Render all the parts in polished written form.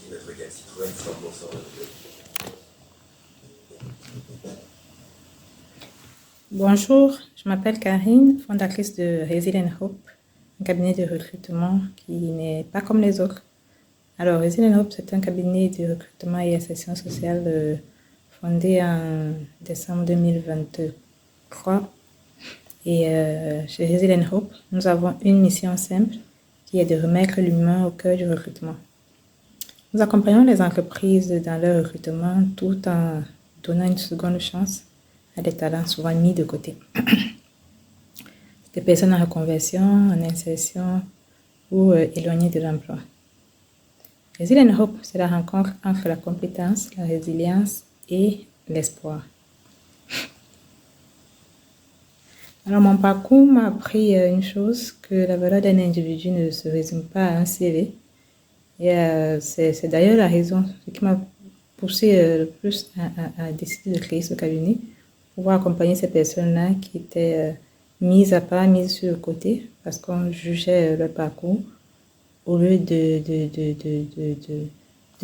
Maître Citroën, 100% de... Bonjour, je m'appelle Karine, fondatrice de Resilient Hope, un cabinet de recrutement qui n'est pas comme les autres. Alors, Resilient Hope, c'est un cabinet de recrutement et insertion sociale fondé en décembre 2023. Et chez Resilient Hope, nous avons une mission simple qui est de remettre l'humain au cœur du recrutement. Nous accompagnons les entreprises dans leur recrutement tout en donnant une seconde chance à des talents souvent mis de côté. Des personnes en reconversion, en insertion ou éloignées de l'emploi. Resilient Hope, c'est la rencontre entre la compétence, la résilience et l'espoir. Alors, mon parcours m'a appris une chose, que la valeur d'un individu ne se résume pas à un CV. Et c'est d'ailleurs la raison qui m'a poussé le plus à décider de créer ce cabinet, pour pouvoir accompagner ces personnes-là qui étaient mises à part, mises sur le côté, parce qu'on jugeait leur parcours au lieu de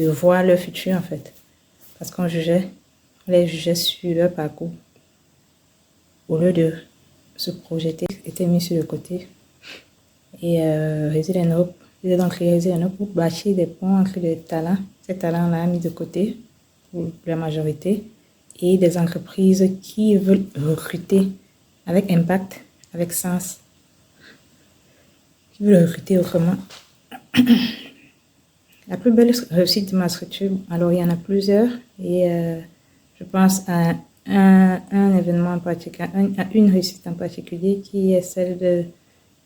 voir leur futur, en fait. Parce qu'on les jugeait sur leur parcours, au lieu de se projeter, étaient mis sur le côté. Et Resilient Hope, j'ai donc créé Resilient Hope pour bâtir des ponts entre les talents, ces talents-là mis de côté, pour la majorité, et des entreprises qui veulent recruter avec impact, avec sens, qui veulent recruter autrement. La plus belle réussite de ma structure, alors il y en a plusieurs, et je pense à un événement en particulier, à une réussite en particulier, qui est celle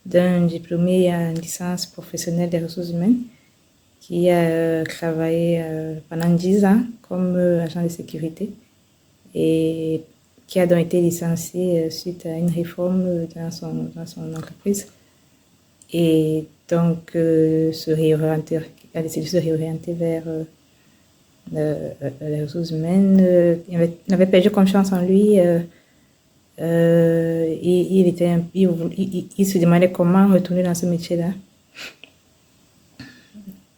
d'un diplômé en licence professionnelle des ressources humaines, qui a travaillé pendant 10 ans comme agent de sécurité et qui a donc été licencié suite à une réforme dans son entreprise. Et donc, a décidé de se réorienter vers les ressources humaines. Il avait perdu confiance en lui. Il se demandait comment retourner dans ce métier-là.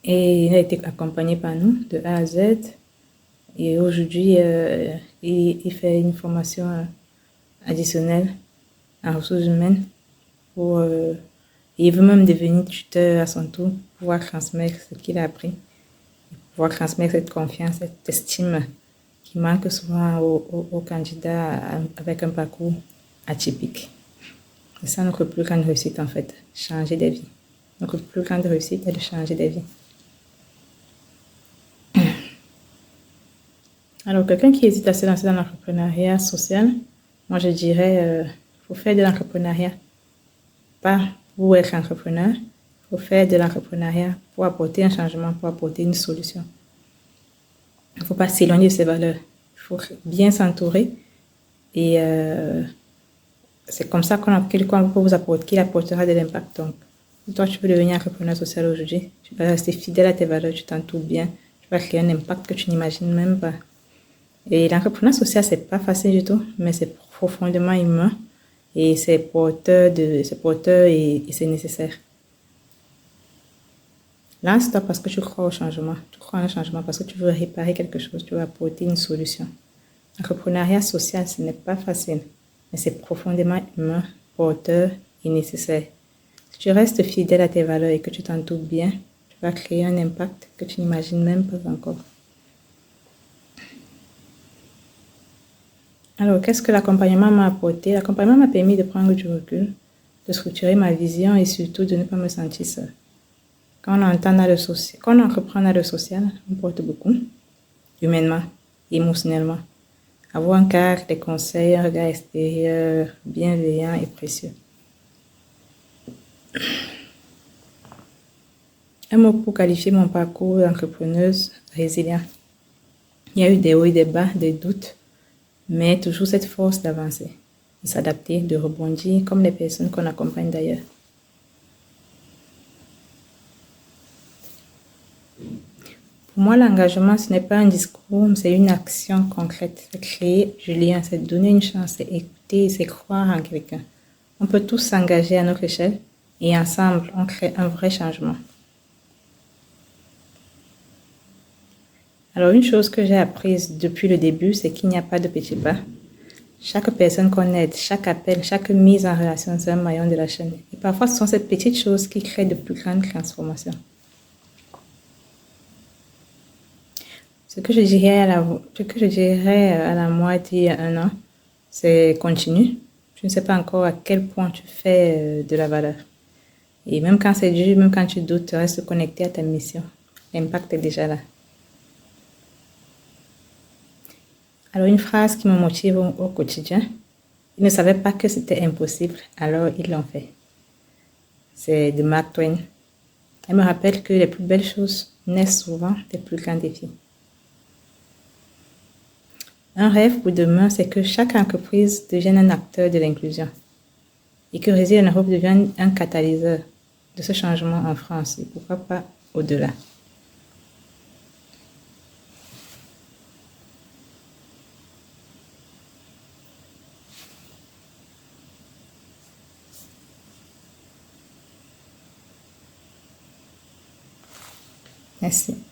Et il a été accompagné par nous de A à Z. Et aujourd'hui, il fait une formation additionnelle en ressources humaines. Il veut même devenir tuteur à son tour, pour pouvoir transmettre ce qu'il a appris, pouvoir transmettre cette confiance, cette estime qui manque souvent aux candidats avec un parcours atypique. C'est ça notre plus grande réussite, en fait, changer des vies. Notre plus grande réussite est de changer des vies. Alors, quelqu'un qui hésite à se lancer dans l'entrepreneuriat social, moi je dirais, faut faire de l'entrepreneuriat, pas pour être entrepreneur, il faut faire de l'entrepreneuriat pour apporter un changement, pour apporter une solution. Il ne faut pas s'éloigner de ses valeurs. Il faut bien s'entourer et c'est comme ça qu'on peut vous apporter, qu'il apportera de l'impact. Donc, si toi tu veux devenir entrepreneur social aujourd'hui, tu vas rester fidèle à tes valeurs, tu t'entoures bien, tu vas créer un impact que tu n'imagines même pas. Et l'entrepreneuriat social, c'est pas facile du tout, mais c'est profondément humain et c'est porteur et c'est nécessaire. Lance-toi parce que tu crois au changement. Tu crois en un changement parce que tu veux réparer quelque chose, tu veux apporter une solution. L'entrepreneuriat social, ce n'est pas facile, mais c'est profondément humain, porteur et nécessaire. Si tu restes fidèle à tes valeurs et que tu t'entoures bien, tu vas créer un impact que tu n'imagines même pas encore. Alors, qu'est-ce que l'accompagnement m'a apporté? L'accompagnement m'a permis de prendre du recul, de structurer ma vision et surtout de ne pas me sentir seule. Quand on entreprend dans le social, on porte beaucoup, humainement, émotionnellement. Avoir un cadre, des conseils, un regard extérieur, bienveillant et précieux. Un mot pour qualifier mon parcours d'entrepreneuse, résilient. Il y a eu des hauts et des bas, des doutes, mais toujours cette force d'avancer, de s'adapter, de rebondir, comme les personnes qu'on accompagne d'ailleurs. Pour moi, l'engagement, ce n'est pas un discours, c'est une action concrète. C'est créer du lien, c'est donner une chance, c'est écouter, c'est croire en quelqu'un. On peut tous s'engager à notre échelle et ensemble, on crée un vrai changement. Alors, une chose que j'ai apprise depuis le début, c'est qu'il n'y a pas de petits pas. Chaque personne qu'on aide, chaque appel, chaque mise en relation, c'est un maillon de la chaîne. Et parfois, ce sont ces petites choses qui créent de plus grandes transformations. Ce que je dirais à la moi d'il y a un an, c'est continue. Je ne sais pas encore à quel point tu fais de la valeur. Et même quand c'est dur, même quand tu doutes, reste connecté à ta mission. L'impact est déjà là. Alors, une phrase qui me motive au quotidien. Ils ne savaient pas que c'était impossible, alors ils l'ont fait. C'est de Mark Twain. Elle me rappelle que les plus belles choses naissent souvent des plus grands défis. Un rêve pour demain, c'est que chaque entreprise devienne un acteur de l'inclusion et que Résil en Europe devienne un catalyseur de ce changement en France et pourquoi pas au-delà. Merci.